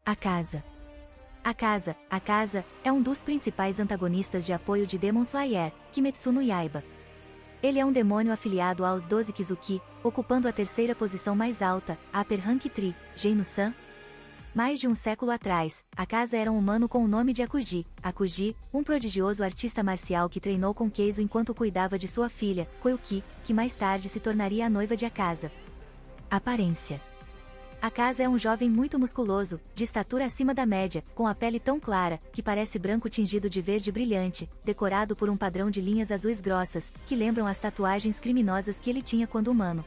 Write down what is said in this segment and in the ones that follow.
A casa é um dos principais antagonistas de apoio de Demon Slayer, Kimetsu no Yaiba. Ele é um demônio afiliado aos 12 Kizuki, ocupando a terceira posição mais alta, a Upper Rank Tree, Geinu-san. Mais de um século atrás, a casa era um humano com o nome de Akuji. Akuji, um prodigioso artista marcial que treinou com Keizo enquanto cuidava de sua filha, Koyuki, que mais tarde se tornaria a noiva de Akaza. Aparência. Akaza é um jovem muito musculoso, de estatura acima da média, com a pele tão clara, que parece branco tingido de verde brilhante, decorado por um padrão de linhas azuis grossas, que lembram as tatuagens criminosas que ele tinha quando humano.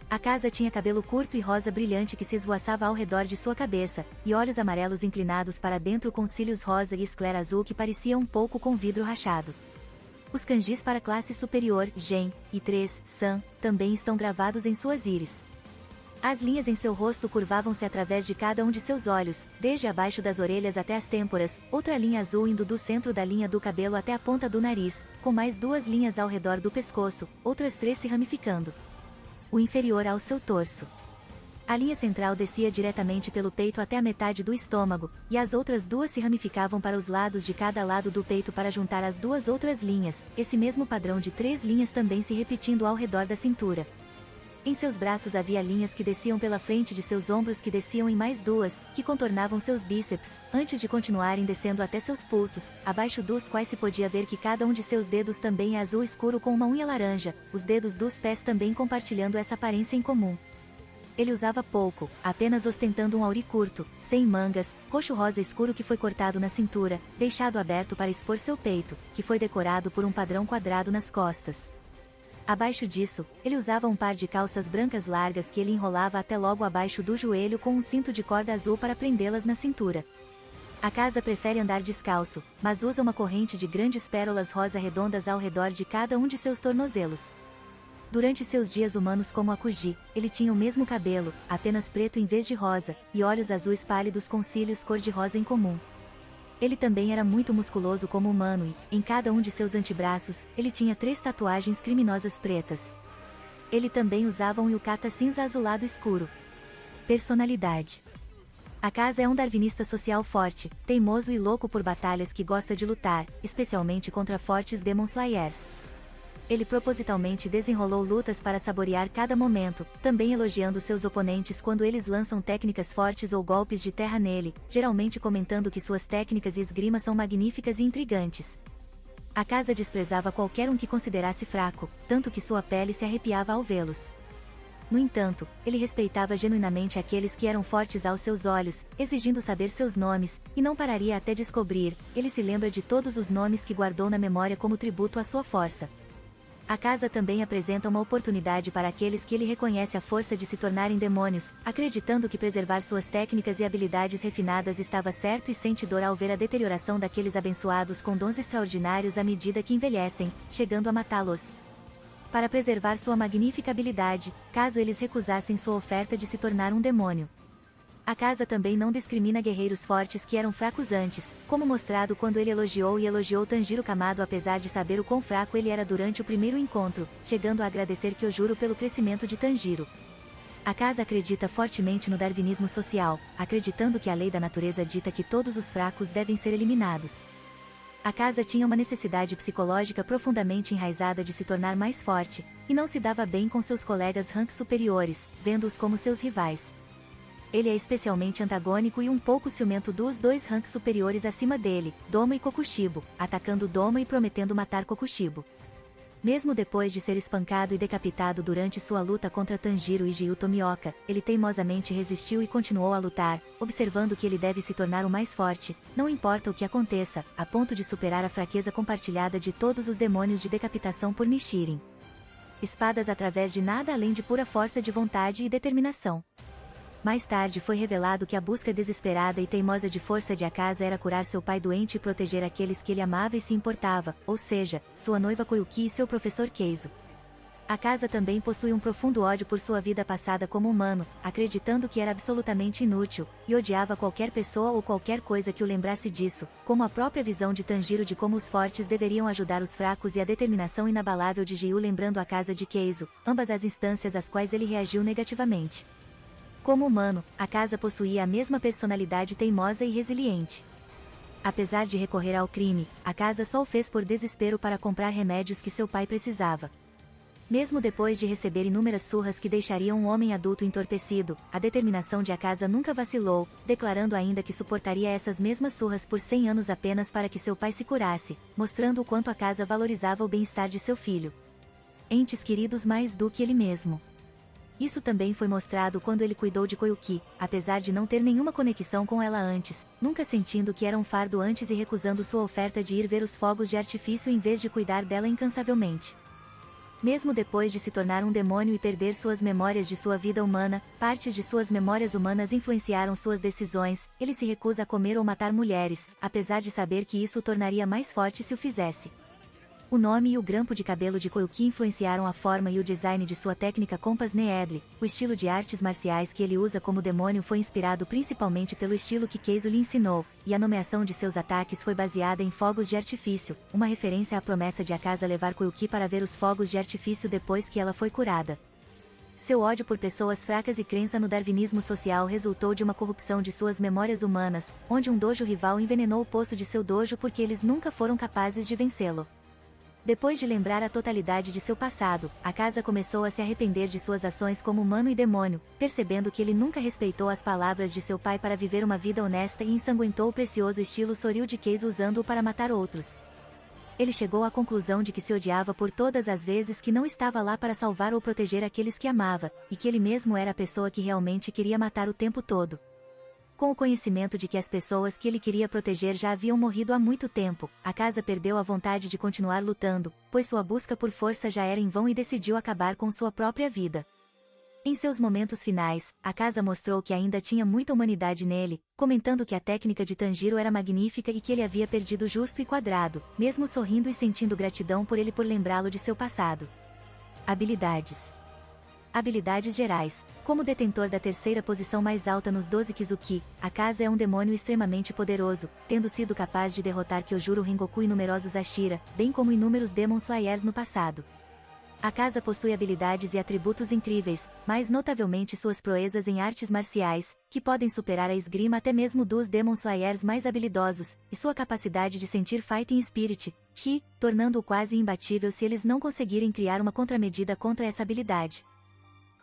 Akaza tinha cabelo curto e rosa brilhante que se esvoaçava ao redor de sua cabeça, e olhos amarelos inclinados para dentro com cílios rosa e esclera azul que pareciam um pouco com vidro rachado. Os kanjis para classe superior, Gen, e 3, San, também estão gravados em suas íris. As linhas em seu rosto curvavam-se através de cada um de seus olhos, desde abaixo das orelhas até as têmporas, outra linha azul indo do centro da linha do cabelo até a ponta do nariz, com mais 2 linhas ao redor do pescoço, outras 3 se ramificando. O inferior ao seu torso. A linha central descia diretamente pelo peito até a metade do estômago, e as outras 2 se ramificavam para os lados de cada lado do peito para juntar as 2 outras linhas, esse mesmo padrão de 3 linhas também se repetindo ao redor da cintura. Em seus braços havia linhas que desciam pela frente de seus ombros que desciam em mais 2, que contornavam seus bíceps, antes de continuarem descendo até seus pulsos, abaixo dos quais se podia ver que cada um de seus dedos também é azul escuro com uma unha laranja, os dedos dos pés também compartilhando essa aparência em comum. Ele usava pouco, apenas ostentando um auri curto, sem mangas, roxo rosa escuro que foi cortado na cintura, deixado aberto para expor seu peito, que foi decorado por um padrão quadrado nas costas. Abaixo disso, ele usava um par de calças brancas largas que ele enrolava até logo abaixo do joelho com um cinto de corda azul para prendê-las na cintura. Akaza prefere andar descalço, mas usa uma corrente de grandes pérolas rosa redondas ao redor de cada um de seus tornozelos. Durante seus dias humanos como Akuji, ele tinha o mesmo cabelo, apenas preto em vez de rosa, e olhos azuis pálidos com cílios cor-de-rosa em comum. Ele também era muito musculoso como humano e, em cada um de seus antebraços, ele tinha 3 tatuagens criminosas pretas. Ele também usava um yukata cinza azulado escuro. Personalidade. Akaza é um darwinista social forte, teimoso e louco por batalhas que gosta de lutar, especialmente contra fortes Demon Slayers. Ele propositalmente desenrolou lutas para saborear cada momento, também elogiando seus oponentes quando eles lançam técnicas fortes ou golpes de terra nele, geralmente comentando que suas técnicas e esgrima são magníficas e intrigantes. Akaza desprezava qualquer um que considerasse fraco, tanto que sua pele se arrepiava ao vê-los. No entanto, ele respeitava genuinamente aqueles que eram fortes aos seus olhos, exigindo saber seus nomes, e não pararia até descobrir. Ele se lembra de todos os nomes que guardou na memória como tributo à sua força. Akaza também apresenta uma oportunidade para aqueles que ele reconhece a força de se tornarem demônios, acreditando que preservar suas técnicas e habilidades refinadas estava certo e sente dor ao ver a deterioração daqueles abençoados com dons extraordinários à medida que envelhecem, chegando a matá-los. Para preservar sua magnífica habilidade, caso eles recusassem sua oferta de se tornar um demônio. Akaza também não discrimina guerreiros fortes que eram fracos antes, como mostrado quando ele elogiou Tanjiro Kamado apesar de saber o quão fraco ele era durante o primeiro encontro, chegando a agradecer Kyojuro pelo crescimento de Tanjiro. Akaza acredita fortemente no darwinismo social, acreditando que a lei da natureza dita que todos os fracos devem ser eliminados. Akaza tinha uma necessidade psicológica profundamente enraizada de se tornar mais forte, e não se dava bem com seus colegas rank superiores, vendo-os como seus rivais. Ele é especialmente antagônico e um pouco ciumento dos 2 ranks superiores acima dele, Doma e Kokushibo, atacando Doma e prometendo matar Kokushibo. Mesmo depois de ser espancado e decapitado durante sua luta contra Tanjiro e Giyu Tomioka, ele teimosamente resistiu e continuou a lutar, observando que ele deve se tornar o mais forte, não importa o que aconteça, a ponto de superar a fraqueza compartilhada de todos os demônios de decapitação por Nichiren. Espadas através de nada além de pura força de vontade e determinação. Mais tarde foi revelado que a busca desesperada e teimosa de força de Akaza era curar seu pai doente e proteger aqueles que ele amava e se importava, ou seja, sua noiva Koyuki e seu professor Keizo. Akaza também possui um profundo ódio por sua vida passada como humano, acreditando que era absolutamente inútil, e odiava qualquer pessoa ou qualquer coisa que o lembrasse disso, como a própria visão de Tanjiro de como os fortes deveriam ajudar os fracos e a determinação inabalável de Giyu lembrando Akaza de Keizo, ambas as instâncias às quais ele reagiu negativamente. Como humano, Akaza possuía a mesma personalidade teimosa e resiliente. Apesar de recorrer ao crime, Akaza só o fez por desespero para comprar remédios que seu pai precisava. Mesmo depois de receber inúmeras surras que deixariam um homem adulto entorpecido, a determinação de Akaza nunca vacilou, declarando ainda que suportaria essas mesmas surras por 100 anos apenas para que seu pai se curasse, mostrando o quanto Akaza valorizava o bem-estar de seu filho. Entes queridos mais do que ele mesmo. Isso também foi mostrado quando ele cuidou de Koyuki, apesar de não ter nenhuma conexão com ela antes, nunca sentindo que era um fardo antes e recusando sua oferta de ir ver os fogos de artifício em vez de cuidar dela incansavelmente. Mesmo depois de se tornar um demônio e perder suas memórias de sua vida humana, partes de suas memórias humanas influenciaram suas decisões, ele se recusa a comer ou matar mulheres, apesar de saber que isso o tornaria mais forte se o fizesse. O nome e o grampo de cabelo de Koyuki influenciaram a forma e o design de sua técnica Compass Needle. O estilo de artes marciais que ele usa como demônio foi inspirado principalmente pelo estilo que Keizo lhe ensinou, e a nomeação de seus ataques foi baseada em fogos de artifício, uma referência à promessa de Akaza levar Koyuki para ver os fogos de artifício depois que ela foi curada. Seu ódio por pessoas fracas e crença no darwinismo social resultou de uma corrupção de suas memórias humanas, onde um dojo rival envenenou o poço de seu dojo porque eles nunca foram capazes de vencê-lo. Depois de lembrar a totalidade de seu passado, Akaza começou a se arrepender de suas ações como humano e demônio, percebendo que ele nunca respeitou as palavras de seu pai para viver uma vida honesta e ensanguentou o precioso estilo Soryu de Keizo usando-o para matar outros. Ele chegou à conclusão de que se odiava por todas as vezes que não estava lá para salvar ou proteger aqueles que amava, e que ele mesmo era a pessoa que realmente queria matar o tempo todo. Com o conhecimento de que as pessoas que ele queria proteger já haviam morrido há muito tempo, Akaza perdeu a vontade de continuar lutando, pois sua busca por força já era em vão e decidiu acabar com sua própria vida. Em seus momentos finais, Akaza mostrou que ainda tinha muita humanidade nele, comentando que a técnica de Tanjiro era magnífica e que ele havia perdido justo e quadrado, mesmo sorrindo e sentindo gratidão por ele por lembrá-lo de seu passado. Habilidades. Habilidades gerais. Como detentor da terceira posição mais alta nos 12 Kizuki, Akaza é um demônio extremamente poderoso, tendo sido capaz de derrotar Kyojuro Rengoku e numerosos Ashira, bem como inúmeros Demon Slayers no passado. Akaza possui habilidades e atributos incríveis, mais notavelmente suas proezas em artes marciais, que podem superar a esgrima até mesmo dos Demon Slayers mais habilidosos, e sua capacidade de sentir Fighting Spirit, que, tornando-o quase imbatível se eles não conseguirem criar uma contramedida contra essa habilidade.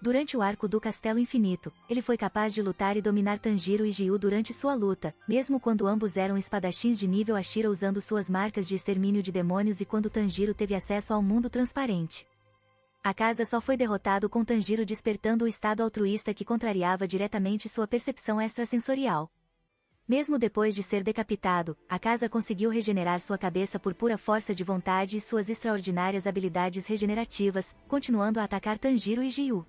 Durante o arco do Castelo Infinito, ele foi capaz de lutar e dominar Tanjiro e Giyu durante sua luta, mesmo quando ambos eram espadachins de nível Ashira usando suas marcas de extermínio de demônios e quando Tanjiro teve acesso ao mundo transparente. Akaza só foi derrotado com Tanjiro despertando o estado altruísta que contrariava diretamente sua percepção extrasensorial. Mesmo depois de ser decapitado, Akaza conseguiu regenerar sua cabeça por pura força de vontade e suas extraordinárias habilidades regenerativas, continuando a atacar Tanjiro e Giyu.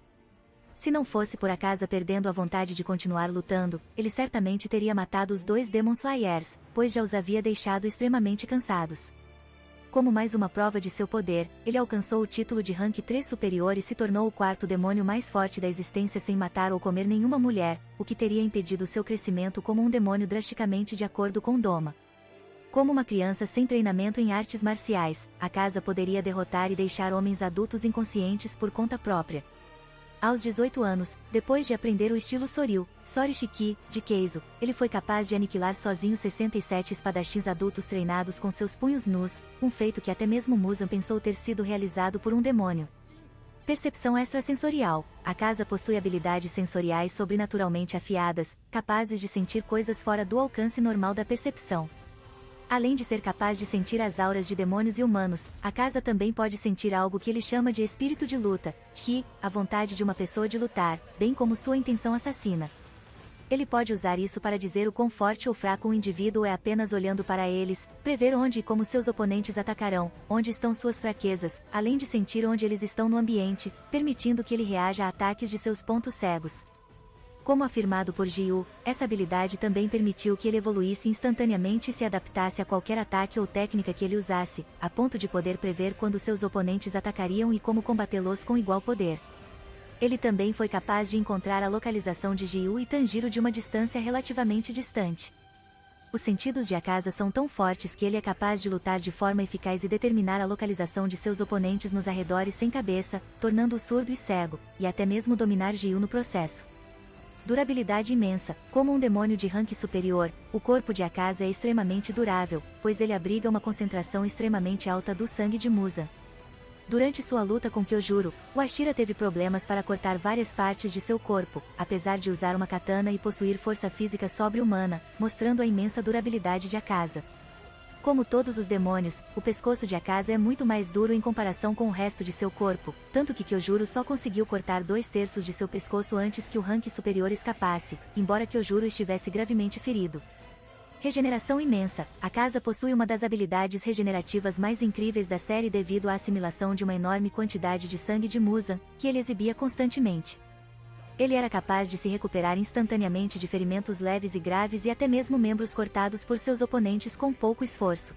Se não fosse por Akaza perdendo a vontade de continuar lutando, ele certamente teria matado os dois Demon Slayers, pois já os havia deixado extremamente cansados. Como mais uma prova de seu poder, ele alcançou o título de Rank 3 superior e se tornou o quarto demônio mais forte da existência sem matar ou comer nenhuma mulher, o que teria impedido seu crescimento como um demônio drasticamente de acordo com Doma. Como uma criança sem treinamento em artes marciais, Akaza poderia derrotar e deixar homens adultos inconscientes por conta própria. Aos 18 anos, depois de aprender o estilo Soryu, Sorishiki, de Keizo, ele foi capaz de aniquilar sozinho 67 espadachins adultos treinados com seus punhos nus, um feito que até mesmo Muzan pensou ter sido realizado por um demônio. Percepção extrasensorial. Akaza possui habilidades sensoriais sobrenaturalmente afiadas, capazes de sentir coisas fora do alcance normal da percepção. Além de ser capaz de sentir as auras de demônios e humanos, Akaza também pode sentir algo que ele chama de espírito de luta, ki, a vontade de uma pessoa de lutar, bem como sua intenção assassina. Ele pode usar isso para dizer o quão forte ou fraco um indivíduo é apenas olhando para eles, prever onde e como seus oponentes atacarão, onde estão suas fraquezas, além de sentir onde eles estão no ambiente, permitindo que ele reaja a ataques de seus pontos cegos. Como afirmado por Giyu, essa habilidade também permitiu que ele evoluísse instantaneamente e se adaptasse a qualquer ataque ou técnica que ele usasse, a ponto de poder prever quando seus oponentes atacariam e como combatê-los com igual poder. Ele também foi capaz de encontrar a localização de Giyu e Tanjiro de uma distância relativamente distante. Os sentidos de Akaza são tão fortes que ele é capaz de lutar de forma eficaz e determinar a localização de seus oponentes nos arredores sem cabeça, tornando-o surdo e cego, e até mesmo dominar Giyu no processo. Durabilidade imensa. Como um demônio de rank superior, o corpo de Akaza é extremamente durável, pois ele abriga uma concentração extremamente alta do sangue de Muzan. Durante sua luta com Kyojuro, o Ashira teve problemas para cortar várias partes de seu corpo, apesar de usar uma katana e possuir força física sobre-humana, mostrando a imensa durabilidade de Akaza. Como todos os demônios, o pescoço de Akaza é muito mais duro em comparação com o resto de seu corpo, tanto que Kyojuro só conseguiu cortar 2/3 de seu pescoço antes que o rank superior escapasse, embora Kyojuro estivesse gravemente ferido. Regeneração imensa. Akaza possui uma das habilidades regenerativas mais incríveis da série devido à assimilação de uma enorme quantidade de sangue de Muzan, que ele exibia constantemente. Ele era capaz de se recuperar instantaneamente de ferimentos leves e graves e até mesmo membros cortados por seus oponentes com pouco esforço.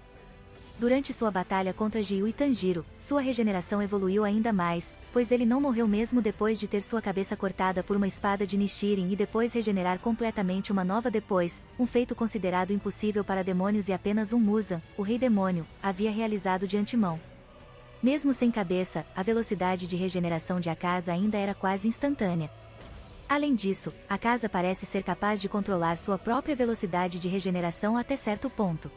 Durante sua batalha contra Giyu e Tanjiro, sua regeneração evoluiu ainda mais, pois ele não morreu mesmo depois de ter sua cabeça cortada por uma espada de Nichiren e depois regenerar completamente uma nova depois, um feito considerado impossível para demônios e apenas um Muzan, o Rei Demônio, havia realizado de antemão. Mesmo sem cabeça, a velocidade de regeneração de Akaza ainda era quase instantânea. Além disso, Akaza parece ser capaz de controlar sua própria velocidade de regeneração até certo ponto.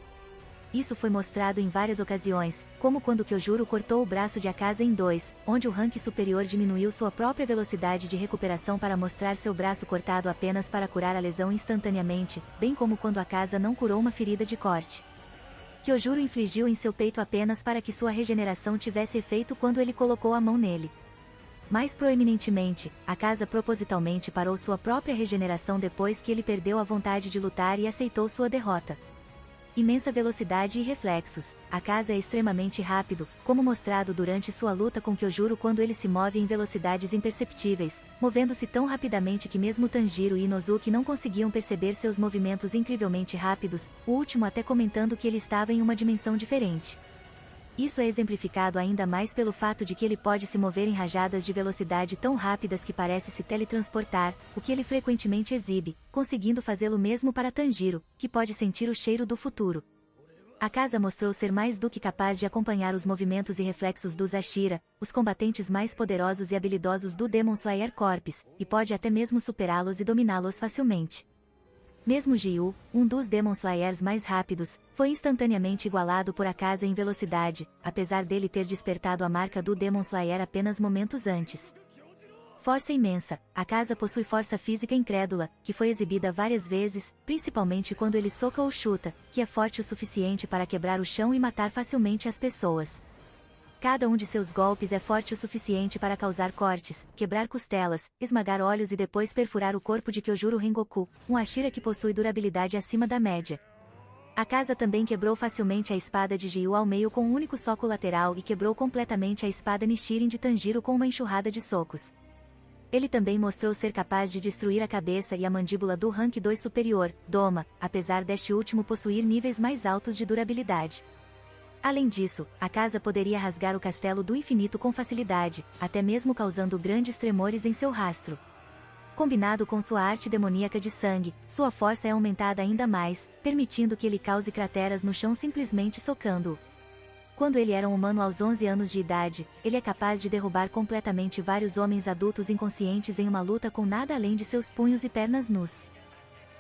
Isso foi mostrado em várias ocasiões, como quando Kyojuro cortou o braço de Akaza em 2, onde o rank superior diminuiu sua própria velocidade de recuperação para mostrar seu braço cortado apenas para curar a lesão instantaneamente, bem como quando Akaza não curou uma ferida de corte. Kyojuro infligiu em seu peito apenas para que sua regeneração tivesse efeito quando ele colocou a mão nele. Mais proeminentemente, Akaza propositalmente parou sua própria regeneração depois que ele perdeu a vontade de lutar e aceitou sua derrota. Imensa velocidade e reflexos. Akaza é extremamente rápido, como mostrado durante sua luta com Kyojuro quando ele se move em velocidades imperceptíveis, movendo-se tão rapidamente que mesmo Tanjiro e Inosuke não conseguiam perceber seus movimentos incrivelmente rápidos, o último até comentando que ele estava em uma dimensão diferente. Isso é exemplificado ainda mais pelo fato de que ele pode se mover em rajadas de velocidade tão rápidas que parece se teletransportar, o que ele frequentemente exibe, conseguindo fazê-lo mesmo para Tanjiro, que pode sentir o cheiro do futuro. Akaza mostrou ser mais do que capaz de acompanhar os movimentos e reflexos dos Ashira, os combatentes mais poderosos e habilidosos do Demon Slayer Corps, e pode até mesmo superá-los e dominá-los facilmente. Mesmo Giyu, um dos Demon Slayers mais rápidos, foi instantaneamente igualado por Akaza em velocidade, apesar dele ter despertado a marca do Demon Slayer apenas momentos antes. Força imensa. Akaza possui força física incrédula, que foi exibida várias vezes, principalmente quando ele soca ou chuta, que é forte o suficiente para quebrar o chão e matar facilmente as pessoas. Cada um de seus golpes é forte o suficiente para causar cortes, quebrar costelas, esmagar olhos e depois perfurar o corpo de Kyojuro Rengoku, um Ashira que possui durabilidade acima da média. Akaza também quebrou facilmente a espada de Giyu ao meio com um único soco lateral e quebrou completamente a espada Nichiren de Tanjiro com uma enxurrada de socos. Ele também mostrou ser capaz de destruir a cabeça e a mandíbula do rank 2 superior, Doma, apesar deste último possuir níveis mais altos de durabilidade. Além disso, Akaza poderia rasgar o castelo do infinito com facilidade, até mesmo causando grandes tremores em seu rastro. Combinado com sua arte demoníaca de sangue, sua força é aumentada ainda mais, permitindo que ele cause crateras no chão simplesmente socando-o. Quando ele era um humano aos 11 anos de idade, ele é capaz de derrubar completamente vários homens adultos inconscientes em uma luta com nada além de seus punhos e pernas nus.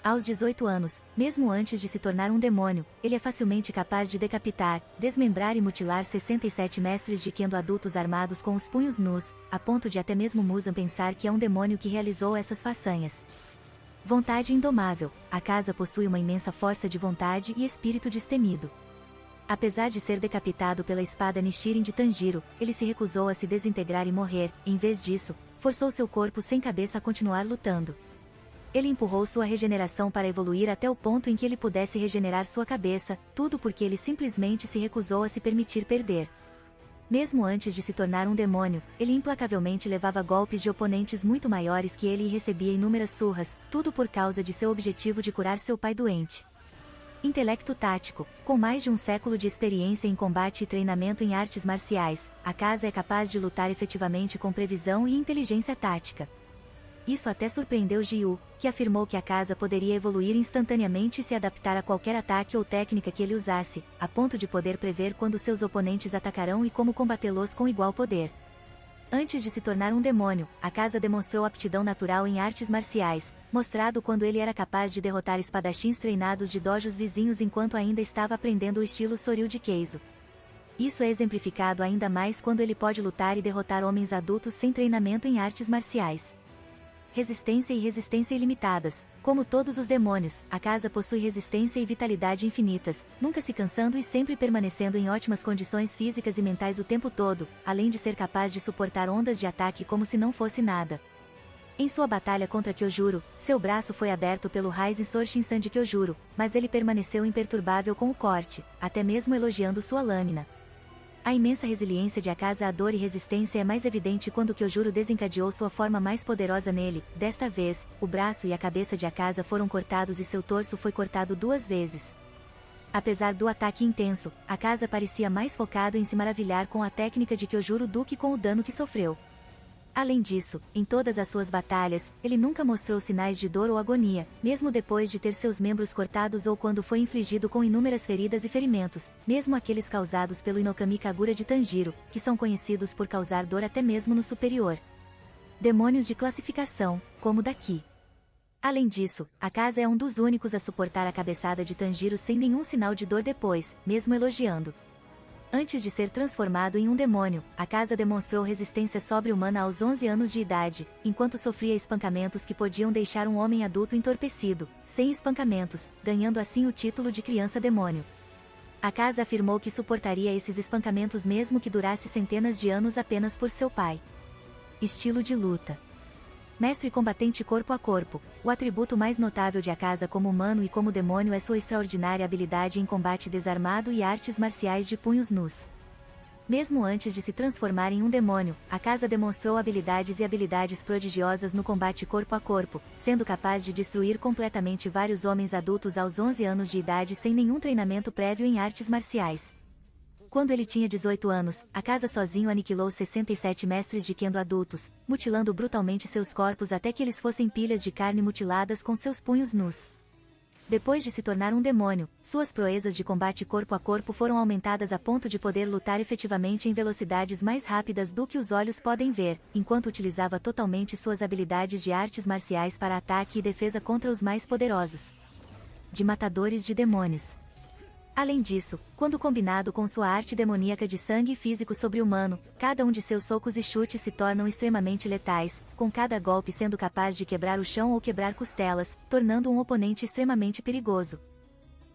Aos 18 anos, mesmo antes de se tornar um demônio, ele é facilmente capaz de decapitar, desmembrar e mutilar 67 mestres de Kendo adultos armados com os punhos nus, a ponto de até mesmo Muzan pensar que é um demônio que realizou essas façanhas. Vontade indomável. Akaza possui uma imensa força de vontade e espírito destemido. Apesar de ser decapitado pela espada Nichiren de Tanjiro, ele se recusou a se desintegrar e morrer, em vez disso, forçou seu corpo sem cabeça a continuar lutando. Ele empurrou sua regeneração para evoluir até o ponto em que ele pudesse regenerar sua cabeça, tudo porque ele simplesmente se recusou a se permitir perder. Mesmo antes de se tornar um demônio, ele implacavelmente levava golpes de oponentes muito maiores que ele e recebia inúmeras surras, tudo por causa de seu objetivo de curar seu pai doente. Intelecto tático. Com mais de um século de experiência em combate e treinamento em artes marciais, Akaza é capaz de lutar efetivamente com previsão e inteligência tática. Isso até surpreendeu Giyu, que afirmou que Akaza poderia evoluir instantaneamente e se adaptar a qualquer ataque ou técnica que ele usasse, a ponto de poder prever quando seus oponentes atacarão e como combatê-los com igual poder. Antes de se tornar um demônio, Akaza demonstrou aptidão natural em artes marciais, mostrado quando ele era capaz de derrotar espadachins treinados de dojos vizinhos enquanto ainda estava aprendendo o estilo Soryu de Keizo. Isso é exemplificado ainda mais quando ele pode lutar e derrotar homens adultos sem treinamento em artes marciais. Resistência e resistência ilimitadas. Como todos os demônios, Akaza possui resistência e vitalidade infinitas, nunca se cansando e sempre permanecendo em ótimas condições físicas e mentais o tempo todo, além de ser capaz de suportar ondas de ataque como se não fosse nada. Em sua batalha contra Kyojuro, seu braço foi aberto pelo Raisen Soshin-san de Kyojuro, mas ele permaneceu imperturbável com o corte, até mesmo elogiando sua lâmina. A imensa resiliência de Akaza à dor e resistência é mais evidente quando Kyojuro desencadeou sua forma mais poderosa nele. Desta vez, o braço e a cabeça de Akaza foram cortados e seu torso foi cortado 2 vezes. Apesar do ataque intenso, Akaza parecia mais focado em se maravilhar com a técnica de Kyojuro do que com o dano que sofreu. Além disso, em todas as suas batalhas, ele nunca mostrou sinais de dor ou agonia, mesmo depois de ter seus membros cortados ou quando foi infligido com inúmeras feridas e ferimentos, mesmo aqueles causados pelo Inokami Kagura de Tanjiro, que são conhecidos por causar dor até mesmo no superior. Demônios de classificação, como daqui. Além disso, Akaza é um dos únicos a suportar a cabeçada de Tanjiro sem nenhum sinal de dor depois, mesmo elogiando. Antes de ser transformado em um demônio, Akaza demonstrou resistência sobre-humana aos 11 anos de idade, enquanto sofria espancamentos que podiam deixar um homem adulto entorpecido, sem espancamentos, ganhando assim o título de criança-demônio. Akaza afirmou que suportaria esses espancamentos mesmo que durasse centenas de anos apenas por seu pai. Estilo de luta. Mestre combatente corpo a corpo, o atributo mais notável de Akaza como humano e como demônio é sua extraordinária habilidade em combate desarmado e artes marciais de punhos nus. Mesmo antes de se transformar em um demônio, Akaza demonstrou habilidades prodigiosas no combate corpo a corpo, sendo capaz de destruir completamente vários homens adultos aos 11 anos de idade sem nenhum treinamento prévio em artes marciais. Quando ele tinha 18 anos, Akaza sozinho aniquilou 67 mestres de Kendo adultos, mutilando brutalmente seus corpos até que eles fossem pilhas de carne mutiladas com seus punhos nus. Depois de se tornar um demônio, suas proezas de combate corpo a corpo foram aumentadas a ponto de poder lutar efetivamente em velocidades mais rápidas do que os olhos podem ver, enquanto utilizava totalmente suas habilidades de artes marciais para ataque e defesa contra os mais poderosos. De matadores de demônios. Além disso, quando combinado com sua arte demoníaca de sangue físico sobre-humano, cada um de seus socos e chutes se tornam extremamente letais, com cada golpe sendo capaz de quebrar o chão ou quebrar costelas, tornando um oponente extremamente perigoso.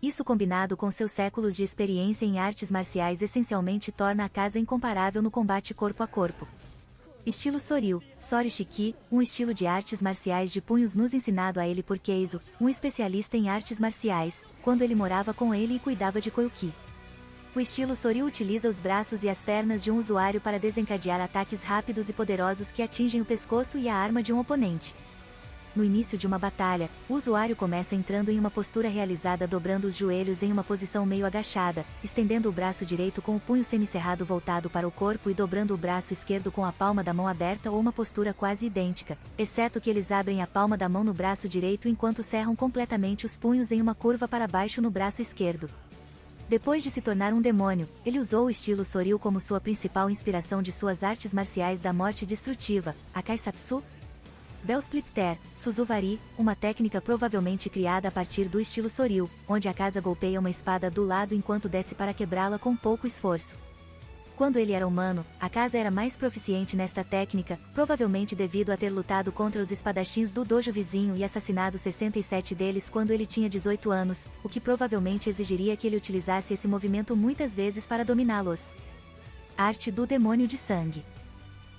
Isso combinado com seus séculos de experiência em artes marciais essencialmente torna Akaza incomparável no combate corpo a corpo. Estilo Soryu, Sori Shiki, um estilo de artes marciais de punhos nus ensinado a ele por Keizo, um especialista em artes marciais, quando ele morava com ele e cuidava de Koyuki. O estilo Soryu utiliza os braços e as pernas de um usuário para desencadear ataques rápidos e poderosos que atingem o pescoço e a arma de um oponente. No início de uma batalha, o usuário começa entrando em uma postura realizada dobrando os joelhos em uma posição meio agachada, estendendo o braço direito com o punho semicerrado voltado para o corpo e dobrando o braço esquerdo com a palma da mão aberta ou uma postura quase idêntica, exceto que eles abrem a palma da mão no braço direito enquanto cerram completamente os punhos em uma curva para baixo no braço esquerdo. Depois de se tornar um demônio, ele usou o estilo Soryu como sua principal inspiração de suas artes marciais da morte destrutiva, Akaisatsu, Belsplitter, Suzuvari, uma técnica provavelmente criada a partir do estilo Soryu, onde Akaza golpeia uma espada do lado enquanto desce para quebrá-la com pouco esforço. Quando ele era humano, Akaza era mais proficiente nesta técnica, provavelmente devido a ter lutado contra os espadachins do dojo vizinho e assassinado 67 deles quando ele tinha 18 anos, o que provavelmente exigiria que ele utilizasse esse movimento muitas vezes para dominá-los. Arte do demônio de sangue.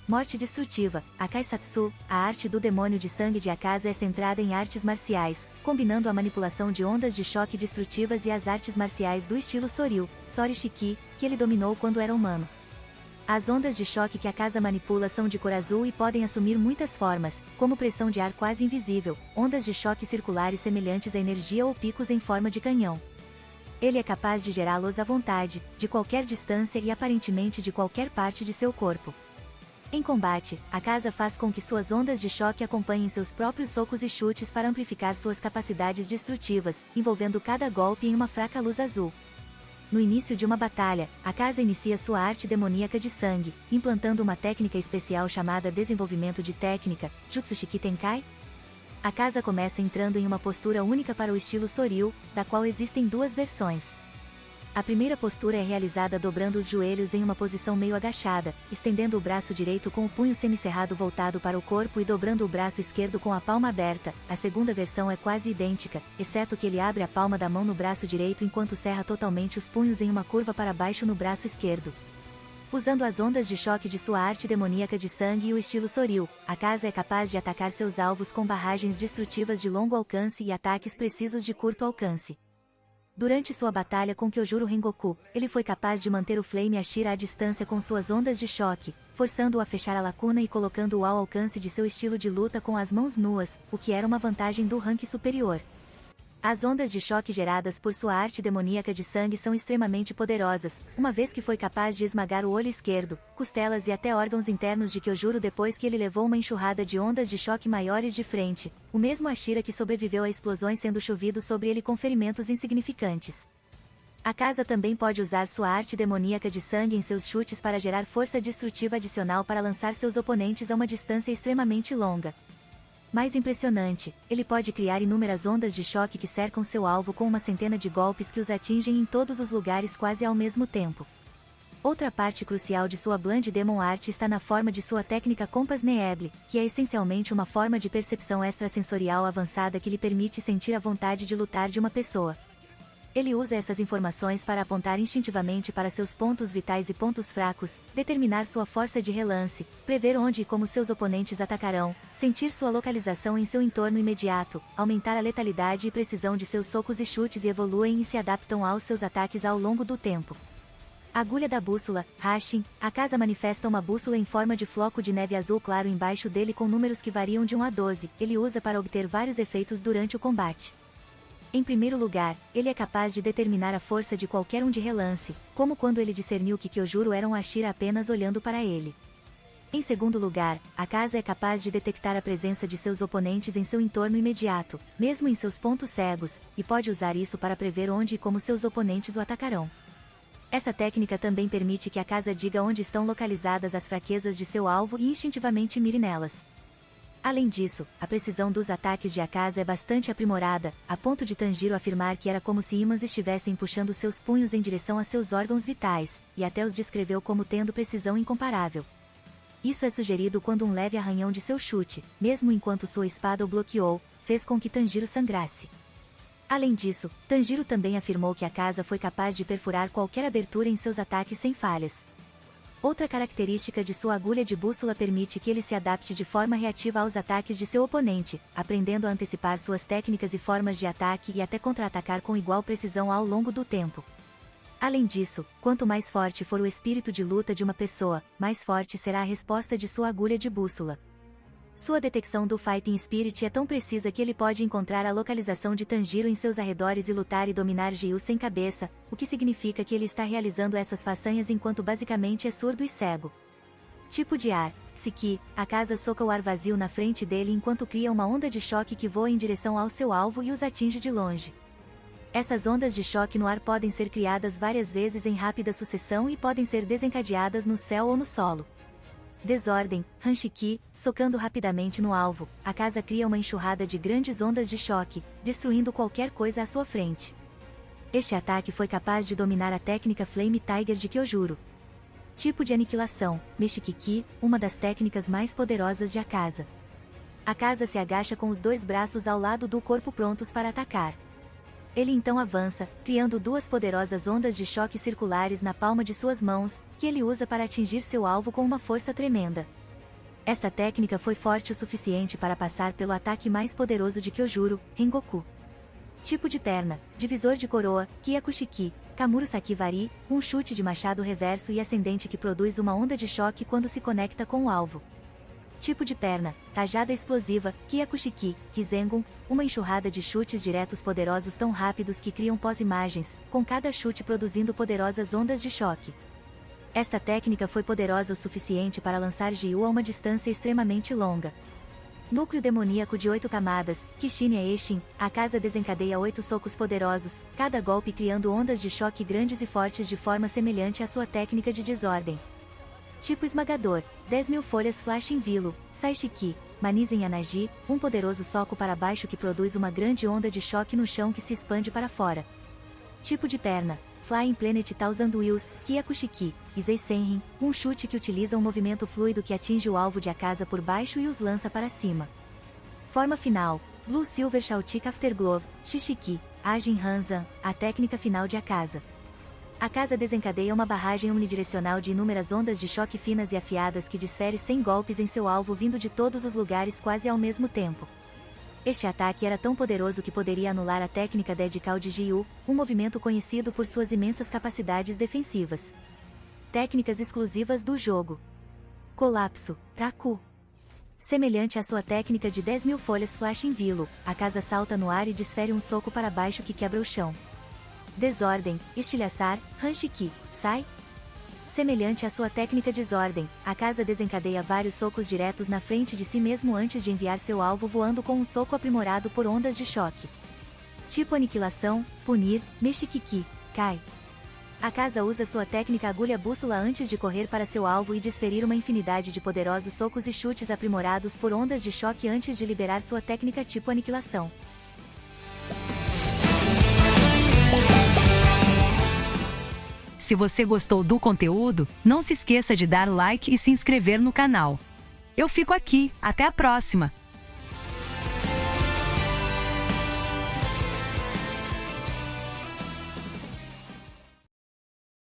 Morte destrutiva, Akaisatsu, a arte do demônio de sangue de Akaza é centrada em artes marciais, combinando a manipulação de ondas de choque destrutivas e as artes marciais do estilo Soryu, Sori Shiki, que ele dominou quando era humano. As ondas de choque que Akaza manipula são de cor azul e podem assumir muitas formas, como pressão de ar quase invisível, ondas de choque circulares semelhantes à energia ou picos em forma de canhão. Ele é capaz de gerá-los à vontade, de qualquer distância e aparentemente de qualquer parte de seu corpo. Em combate, Akaza faz com que suas ondas de choque acompanhem seus próprios socos e chutes para amplificar suas capacidades destrutivas, envolvendo cada golpe em uma fraca luz azul. No início de uma batalha, Akaza inicia sua arte demoníaca de sangue, implantando uma técnica especial chamada Desenvolvimento de Técnica, Jutsushiki Tenkai. Akaza começa entrando em uma postura única para o estilo Soryu, da qual existem duas versões. A primeira postura é realizada dobrando os joelhos em uma posição meio agachada, estendendo o braço direito com o punho semicerrado voltado para o corpo e dobrando o braço esquerdo com a palma aberta. A segunda versão é quase idêntica, exceto que ele abre a palma da mão no braço direito enquanto cerra totalmente os punhos em uma curva para baixo no braço esquerdo. Usando as ondas de choque de sua arte demoníaca de sangue e o estilo Soryu, Akaza é capaz de atacar seus alvos com barragens destrutivas de longo alcance e ataques precisos de curto alcance. Durante sua batalha com Kyojuro Rengoku, ele foi capaz de manter o Flame Ashira à distância com suas ondas de choque, forçando-o a fechar a lacuna e colocando-o ao alcance de seu estilo de luta com as mãos nuas, o que era uma vantagem do rank superior. As ondas de choque geradas por sua arte demoníaca de sangue são extremamente poderosas, uma vez que foi capaz de esmagar o olho esquerdo, costelas e até órgãos internos de Kyojuro depois que ele levou uma enxurrada de ondas de choque maiores de frente, o mesmo Ashira que sobreviveu a explosões sendo chovido sobre ele com ferimentos insignificantes. Akaza também pode usar sua arte demoníaca de sangue em seus chutes para gerar força destrutiva adicional para lançar seus oponentes a uma distância extremamente longa. Mais impressionante, ele pode criar inúmeras ondas de choque que cercam seu alvo com uma centena de golpes que os atingem em todos os lugares quase ao mesmo tempo. Outra parte crucial de sua Blind Demon Art está na forma de sua técnica Compass Needle, que é essencialmente uma forma de percepção extrasensorial avançada que lhe permite sentir a vontade de lutar de uma pessoa. Ele usa essas informações para apontar instintivamente para seus pontos vitais e pontos fracos, determinar sua força de relance, prever onde e como seus oponentes atacarão, sentir sua localização em seu entorno imediato, aumentar a letalidade e precisão de seus socos e chutes e evoluem e se adaptam aos seus ataques ao longo do tempo. Agulha da bússola, Hashin, Akaza manifesta uma bússola em forma de floco de neve azul claro embaixo dele com números que variam de 1 a 12, ele usa para obter vários efeitos durante o combate. Em primeiro lugar, ele é capaz de determinar a força de qualquer um de relance, como quando ele discerniu que Kyojuro era um Ashira apenas olhando para ele. Em segundo lugar, Akaza é capaz de detectar a presença de seus oponentes em seu entorno imediato, mesmo em seus pontos cegos, e pode usar isso para prever onde e como seus oponentes o atacarão. Essa técnica também permite que Akaza diga onde estão localizadas as fraquezas de seu alvo e instintivamente mire nelas. Além disso, a precisão dos ataques de Akaza é bastante aprimorada, a ponto de Tanjiro afirmar que era como se imãs estivessem puxando seus punhos em direção a seus órgãos vitais, e até os descreveu como tendo precisão incomparável. Isso é sugerido quando um leve arranhão de seu chute, mesmo enquanto sua espada o bloqueou, fez com que Tanjiro sangrasse. Além disso, Tanjiro também afirmou que Akaza foi capaz de perfurar qualquer abertura em seus ataques sem falhas. Outra característica de sua agulha de bússola permite que ele se adapte de forma reativa aos ataques de seu oponente, aprendendo a antecipar suas técnicas e formas de ataque e até contra-atacar com igual precisão ao longo do tempo. Além disso, quanto mais forte for o espírito de luta de uma pessoa, mais forte será a resposta de sua agulha de bússola. Sua detecção do Fighting Spirit é tão precisa que ele pode encontrar a localização de Tanjiro em seus arredores e lutar e dominar Gyu sem cabeça, o que significa que ele está realizando essas façanhas enquanto basicamente é surdo e cego. Tipo de ar, Siki, Akaza soca o ar vazio na frente dele enquanto cria uma onda de choque que voa em direção ao seu alvo e os atinge de longe. Essas ondas de choque no ar podem ser criadas várias vezes em rápida sucessão e podem ser desencadeadas no céu ou no solo. Desordem, Hanshiki, socando rapidamente no alvo, Akaza cria uma enxurrada de grandes ondas de choque, destruindo qualquer coisa à sua frente. Este ataque foi capaz de dominar a técnica Flame Tiger de Kyojuro. Tipo de aniquilação, Meshikiki, uma das técnicas mais poderosas de Akaza. Akaza se agacha com os dois braços ao lado do corpo prontos para atacar. Ele então avança, criando duas poderosas ondas de choque circulares na palma de suas mãos, que ele usa para atingir seu alvo com uma força tremenda. Esta técnica foi forte o suficiente para passar pelo ataque mais poderoso de Kyojuro, Rengoku. Tipo de perna, divisor de coroa, Kyakushiki, Kamuru Sakivari, um chute de machado reverso e ascendente que produz uma onda de choque quando se conecta com o alvo. Tipo de perna, rajada explosiva, Kyakushiki, Kizengun, uma enxurrada de chutes diretos poderosos tão rápidos que criam pós-imagens, com cada chute produzindo poderosas ondas de choque. Esta técnica foi poderosa o suficiente para lançar Gyu a uma distância extremamente longa. Núcleo demoníaco de 8 camadas, Kishinya Eishin, a casa desencadeia 8 socos poderosos, cada golpe criando ondas de choque grandes e fortes de forma semelhante à sua técnica de desordem. Tipo esmagador, 10.000 folhas Flashing Vilo, Saishiki, Manizen Yanagi, um poderoso soco para baixo que produz uma grande onda de choque no chão que se expande para fora. Tipo de perna, Flying Planet Thousand Wheels, Kyakushiki, Izei Senrin, um chute que utiliza um movimento fluido que atinge o alvo de Akaza por baixo e os lança para cima. Forma final, Blue Silver Shoutic Afterglow, Shishiki, Ajin Hanzan, a técnica final de Akaza. Akaza desencadeia uma barragem unidirecional de inúmeras ondas de choque finas e afiadas que desfere 100 golpes em seu alvo vindo de todos os lugares quase ao mesmo tempo. Este ataque era tão poderoso que poderia anular a técnica Dead Call de Jiu, um movimento conhecido por suas imensas capacidades defensivas. Técnicas exclusivas do jogo. Colapso, Raku. Semelhante à sua técnica de 10.000 folhas Flashing Vilo, Akaza salta no ar e desfere um soco para baixo que quebra o chão. Desordem, Estilhaçar, Hanshiki, Sai. Semelhante à sua técnica Desordem, Akaza desencadeia vários socos diretos na frente de si mesmo antes de enviar seu alvo voando com um soco aprimorado por ondas de choque. Tipo Aniquilação, Punir, Meshikiki, Kai. Akaza usa sua técnica Agulha Bússola antes de correr para seu alvo e desferir uma infinidade de poderosos socos e chutes aprimorados por ondas de choque antes de liberar sua técnica tipo Aniquilação. Se você gostou do conteúdo, não se esqueça de dar like e se inscrever no canal. Eu fico aqui, até a próxima!